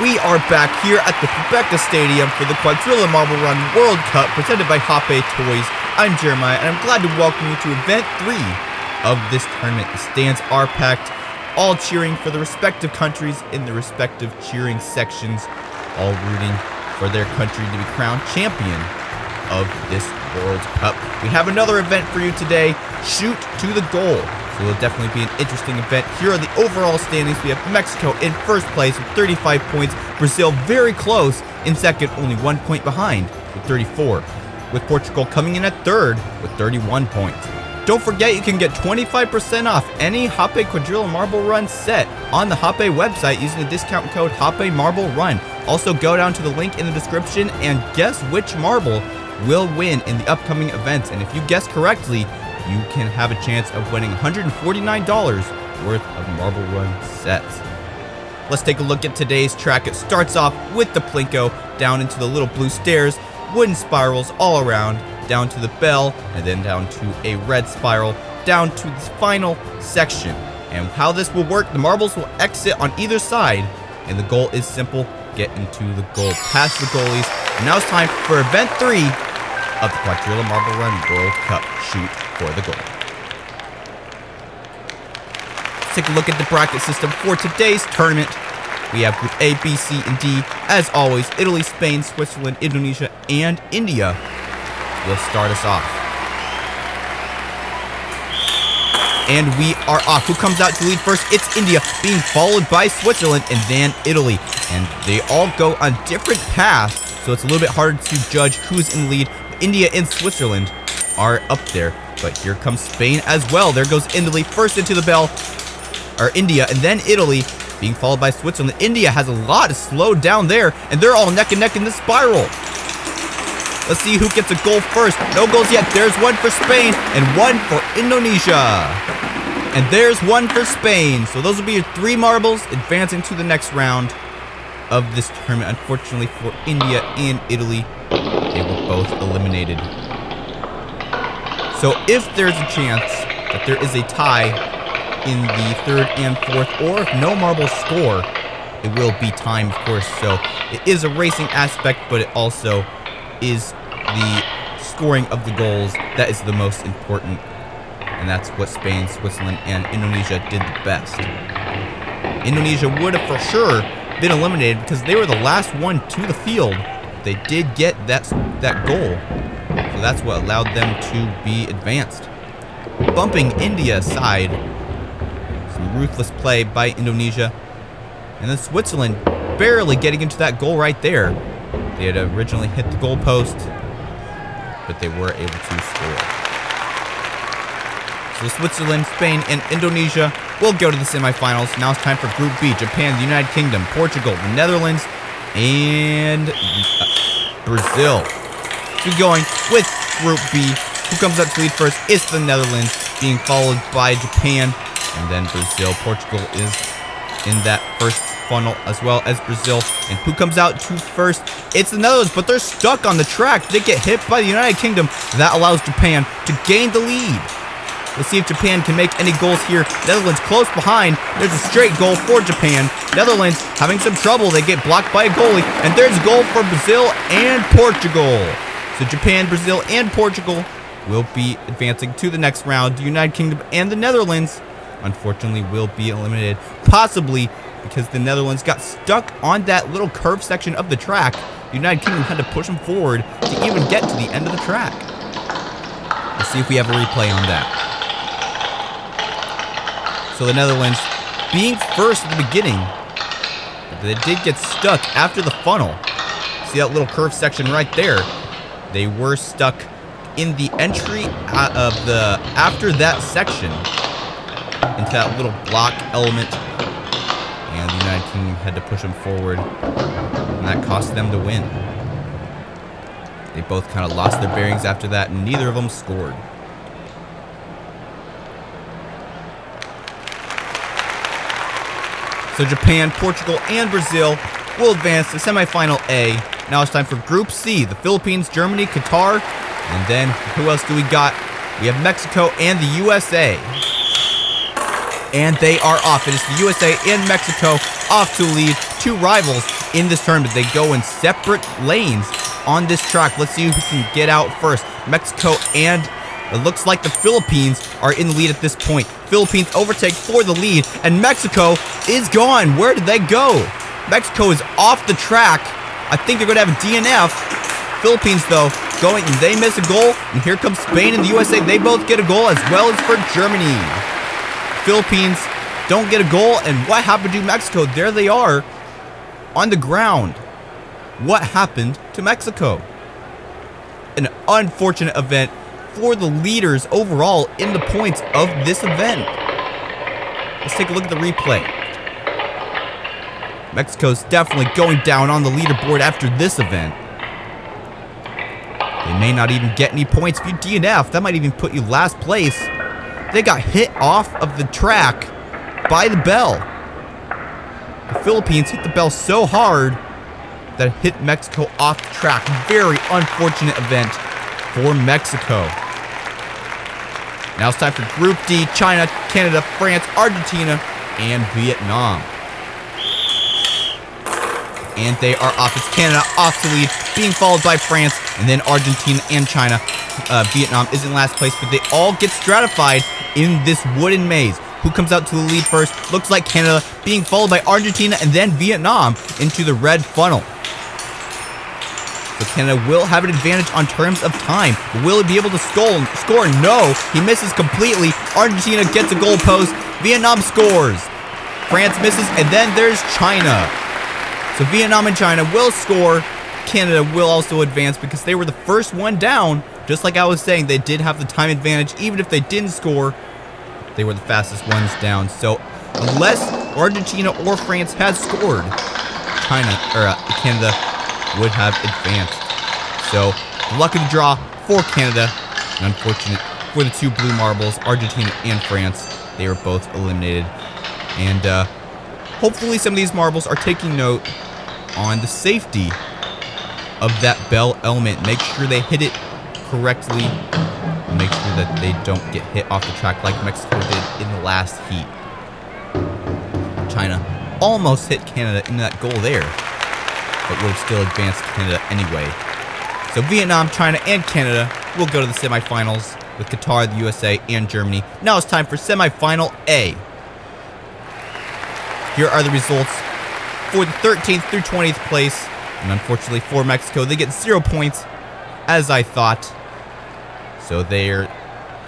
We are back here at the Fubeca Stadium for the Quadrilla Marble Run World Cup presented by Hape Toys. I'm Jeremiah, and I'm glad to welcome you to Event 3 of this tournament. The stands are packed, all cheering for the respective countries in the respective cheering sections, all rooting for their country to be crowned champion of this World Cup. We have another event for you today, Shoot to the Goal. So it will definitely be an interesting event. Here are the overall standings. We have Mexico in first place with 35 points. Brazil very close in second, only 1 point behind with 34. With Portugal coming in at third with 31 points. Don't forget you can get 25% off any Hape Quadrilla Marble Run set on the Hape website using the discount code Hape Marble Run. Also go down to the link in the description and guess which marble will win in the upcoming events. And if you guess correctly, you can have a chance of winning $149 worth of Marble Run sets. Let's take a look at today's track. It starts off with the Plinko, down into the little blue stairs, wooden spirals all around, down to the bell, and then down to a red spiral, down to the final section. And how this will work, the marbles will exit on either side, and the goal is simple: get into the goal, past the goalies. And now it's time for Event 3 of the Quadrilla Marble Run World Cup. Shoot for the goal. Let's take a look at the bracket system for today's tournament. We have Group A, B, C, and D. As always, Italy, Spain, Switzerland, Indonesia, and India will start us off. And we are off. Who comes out to lead first? It's India, being followed by Switzerland and then Italy. And they all go on different paths, so it's a little bit hard to judge who's in the lead. India and Switzerland are up there, but here comes Spain as well. There goes Italy first into the bell, or India, and then Italy, being followed by Switzerland. India has a lot of slowed down there, and they're all neck and neck in the spiral. Let's see who gets a goal first. No goals yet. There's one for Spain and one for Indonesia. And there's one for Spain. So those will be your three marbles advancing to the next round of this tournament. Unfortunately for India and Italy, they were both eliminated. So if there's a chance that there is a tie in the third and fourth, or if no marbles score, it will be time, of course. So it is a racing aspect, but it also is the scoring of the goals that is the most important. And that's what Spain, Switzerland, and Indonesia did the best. Indonesia would have for sure been eliminated because they were the last one to the field. They did get that goal. So that's what allowed them to be advanced. Bumping India aside. Some ruthless play by Indonesia. And then Switzerland barely getting into that goal right there. They had originally hit the goal post, but they were able to score. So Switzerland, Spain, and Indonesia will go to the semifinals. Now it's time for Group B. Japan, the United Kingdom, Portugal, the Netherlands, and Brazil. So going with Group B. Who comes out to lead first? It's the Netherlands, being followed by Japan, and then Brazil. Portugal is in that first funnel as well as Brazil. And who comes out to first? It's the Netherlands, but they're stuck on the track. They get hit by the United Kingdom. That allows Japan to gain the lead. Let's see if Japan can make any goals here. Netherlands close behind. There's a straight goal for Japan. Netherlands having some trouble. They get blocked by a goalie. And there's a goal for Brazil and Portugal. So Japan, Brazil, and Portugal will be advancing to the next round. The United Kingdom and the Netherlands, unfortunately, will be eliminated. Possibly because the Netherlands got stuck on that little curved section of the track. The United Kingdom had to push them forward to even get to the end of the track. Let's see if we have a replay on that. So the Netherlands being first at the beginning, but they did get stuck after the funnel. See that little curved section right there? They were stuck in the entry of the after that section into that little block element, and the United Kingdom had to push them forward, and that cost them the win. They both kind of lost their bearings after that, and neither of them scored. So Japan, Portugal, and Brazil will advance to semifinal A. Now it's time for Group C, the Philippines, Germany, Qatar, and then who else do we got? We have Mexico and the USA. And they are off. It is the USA and Mexico off to lead. Two rivals in this tournament. They go in separate lanes on this track. Let's see who can get out first. Mexico and it looks like the Philippines are in the lead at this point. Philippines overtake for the lead, and Mexico is gone. Where did they go? Mexico is off the track. I think they're going to have a DNF. Philippines, though, going, they miss a goal, and here comes Spain and the USA. They both get a goal, as well as for Germany. Philippines don't get a goal, and what happened to Mexico? There they are on the ground. What happened to Mexico? An unfortunate event for the leaders overall in the points of this event. Let's take a look at the replay. Mexico's definitely going down on the leaderboard after this event. They may not even get any points. If you DNF, that might even put you last place. They got hit off of the track by the bell. The Philippines hit the bell so hard that it hit Mexico off the track. Very unfortunate event for Mexico. Now it's time for Group D: China, Canada, France, Argentina, and Vietnam. And they are off. It's Canada off to lead, being followed by France, and then Argentina and China. Vietnam is in last place, but they all get stratified in this wooden maze. Who comes out to the lead first? Looks like Canada, being followed by Argentina and then Vietnam into the red funnel. So Canada will have an advantage on terms of time. Will he be able to score? No, he misses completely. Argentina gets a goal post. Vietnam scores. France misses, and then there's China. So Vietnam and China will score. Canada will also advance because they were the first one down. Just like I was saying, they did have the time advantage. Even if they didn't score, they were the fastest ones down. So unless Argentina or France had scored, Canada would have advanced. So luck of the draw for Canada. And unfortunate for the two blue marbles, Argentina and France. They were both eliminated. And hopefully some of these marbles are taking note on the safety of that bell element. Make sure they hit it correctly. Make sure that they don't get hit off the track like Mexico did in the last heat. China almost hit Canada in that goal there, but would have still advanced Canada anyway. So Vietnam, China, and Canada will go to the semifinals with Qatar, the USA, and Germany. Now it's time for semifinal A. Here are the results for the 13th through 20th place. And unfortunately for Mexico, they get 0 points, as I thought. So their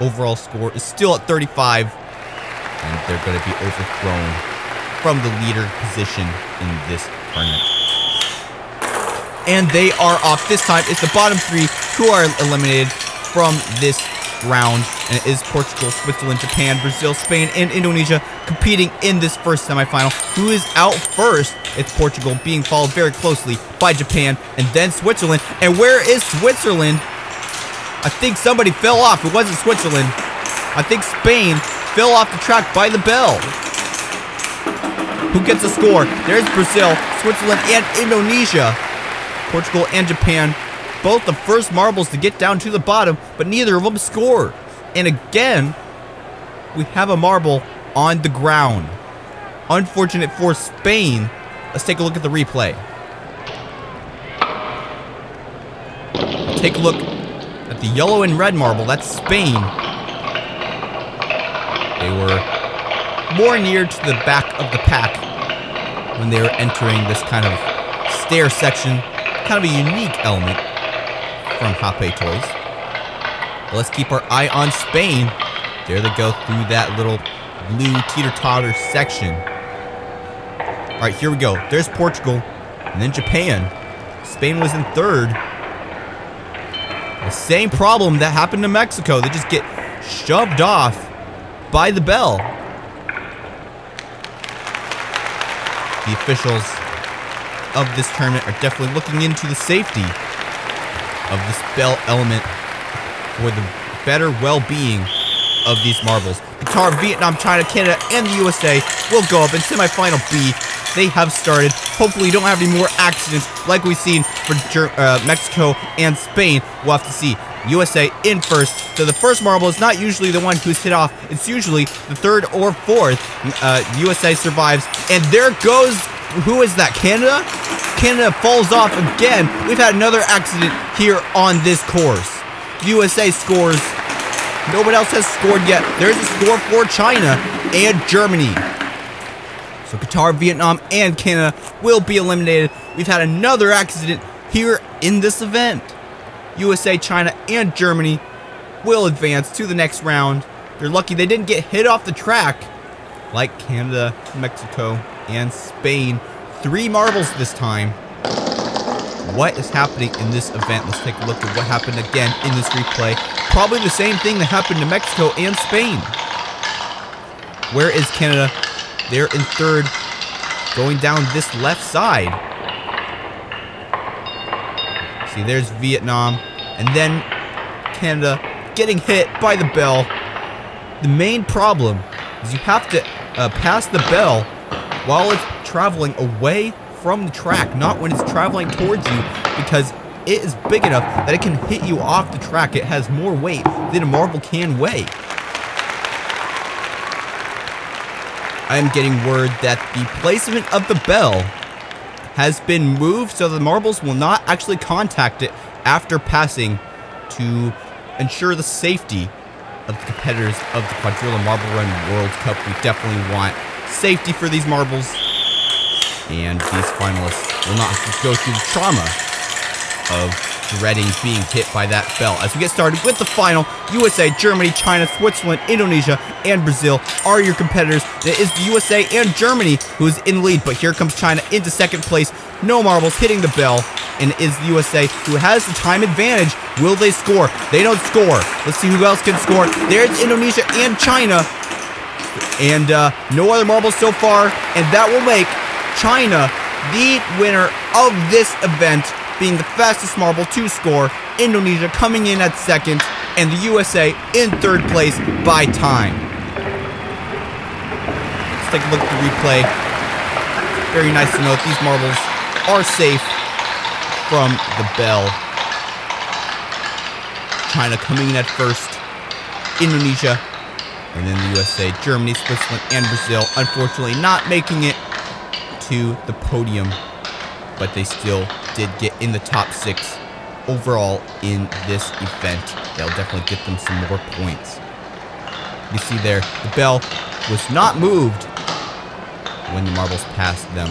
overall score is still at 35. And they're going to be overthrown from the leader position in this tournament. And they are off. This time, it's the bottom three who are eliminated from this round. And it is Portugal, Switzerland, Japan, Brazil, Spain, and Indonesia competing in this first semifinal. Who is out first? It's Portugal, being followed very closely by Japan and then Switzerland. And where is Switzerland? I think somebody fell off. It wasn't Switzerland. I think Spain fell off the track by the bell. Who gets a score? There's Brazil, Switzerland, and Indonesia. Portugal and Japan, both the first marbles to get down to the bottom, but neither of them score. And again, we have a marble on the ground. Unfortunate for Spain. Let's take a look at the replay. Take a look at the yellow and red marble. That's Spain. They were more near to the back of the pack when they were entering this kind of stair section. Kind of a unique element from Hape Toys. But let's keep our eye on Spain. There they go through that little blue teeter-totter section. Alright, here we go. There's Portugal, and then Japan. Spain was in third. The same problem that happened to Mexico. They just get shoved off by the bell. The officials of this tournament are definitely looking into the safety of this bell element for the better well-being of these marbles. Qatar, Vietnam, China, Canada, and the USA will go up in semifinal B. They have started. Hopefully, don't have any more accidents like we've seen for Mexico and Spain. We'll have to see. USA in first. So the first marble is not usually the one who's hit off. It's usually the third or fourth. USA survives. And there goes, who is that? Canada? Canada falls off again. We've had another accident here on this course. USA scores. Nobody else has scored yet. There's a score for China and Germany. So Qatar, Vietnam, and Canada will be eliminated. We've had another accident here in this event. USA, China, and Germany will advance to the next round. They're lucky they didn't get hit off the track like Canada, Mexico, and Spain. 3 marbles this time. What is happening in this event? Let's take a look at what happened again in this replay. Probably the same thing that happened to Mexico and Spain. Where is Canada? They're in third, going down this left side. See, there's Vietnam, and then Canada getting hit by the bell. The main problem is you have to pass the bell while it's traveling away from the track, not when it's traveling towards you, because it is big enough that it can hit you off the track. It has more weight than a marble can weigh. I am getting word that the placement of the bell has been moved so the marbles will not actually contact it after passing, to ensure the safety of the competitors of the Quadrilla Marble Run World Cup. We definitely want safety for these marbles, and these finalists will not have to go through the trauma of dreading being hit by that bell. As we get started with the final, USA, Germany, China, Switzerland, Indonesia, and Brazil are your competitors. It is the USA and Germany who is in the lead, but here comes China into second place. No marbles hitting the bell, and it is the USA who has the time advantage. Will they score? They don't score. Let's see who else can score. There's Indonesia and China, and no other marbles so far, and that will make China the winner of this event, being the fastest marble to score. Indonesia coming in at second, and the USA in third place by time. Let's take a look at the replay. Very nice to note these marbles are safe from the bell. China coming in at first, Indonesia, and then the USA, Germany, Switzerland, and Brazil unfortunately not making it to the podium, but they still did get in the top 6 overall in this event. They'll definitely get them some more points. You see there, the bell was not moved when the marbles passed them.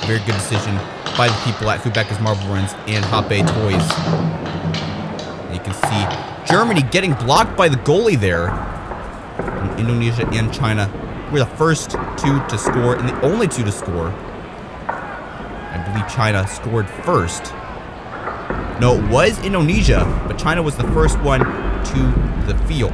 Very good decision by the people at Fubeca's Marble Runs and Hape Toys. And you can see Germany getting blocked by the goalie there. And Indonesia and China were the first 2 to score and the only 2 to score. I believe China scored first. No, it was Indonesia, but China was the first one to the field.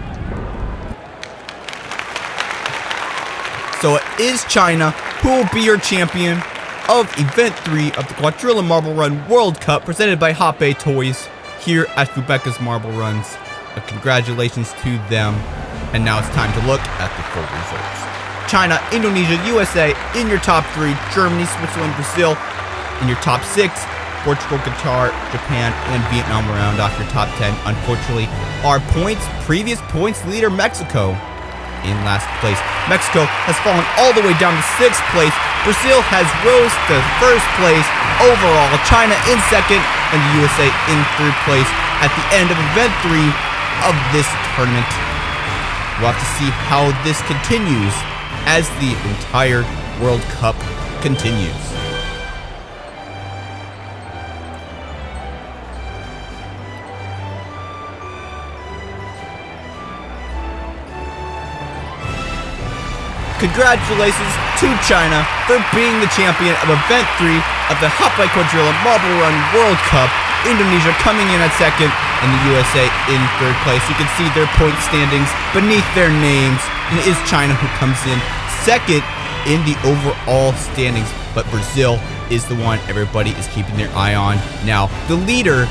So it is China who will be your champion of Event 3 of the Quadrilla Marble Run World Cup, presented by Hape Toys here at Fubeca's Marble Runs. Congratulations to them. And now it's time to look at the full results. China, Indonesia, USA in your top 3. Germany, Switzerland, Brazil in your top 6. Portugal, Qatar, Japan, and Vietnam round off your top 10. Unfortunately, our previous points leader, Mexico, in last place. Mexico has fallen all the way down to 6th place. Brazil has rose to 1st place overall. China in 2nd, and the USA in 3rd place at the end of Event 3 of this tournament. We'll have to see how this continues as the entire World Cup continues. Congratulations to China for being the champion of Event 3 of the Hape Quadrilla Marble Run World Cup. Indonesia coming in at 2nd, and the USA in 3rd place. You can see their point standings beneath their names, and it is China who comes in 2nd in the overall standings, but Brazil is the one everybody is keeping their eye on now, the leader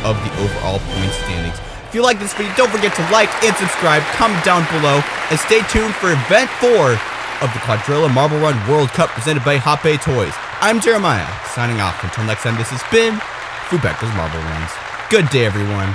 of the overall point standings. If you like this video, don't forget to like and subscribe, comment down below, and stay tuned for Event 4 of the Quadrilla Marble Run World Cup presented by Hape Toys. I'm Jeremiah, signing off. Until next time, this has been Fubeca's Marble Runs. Good day, everyone.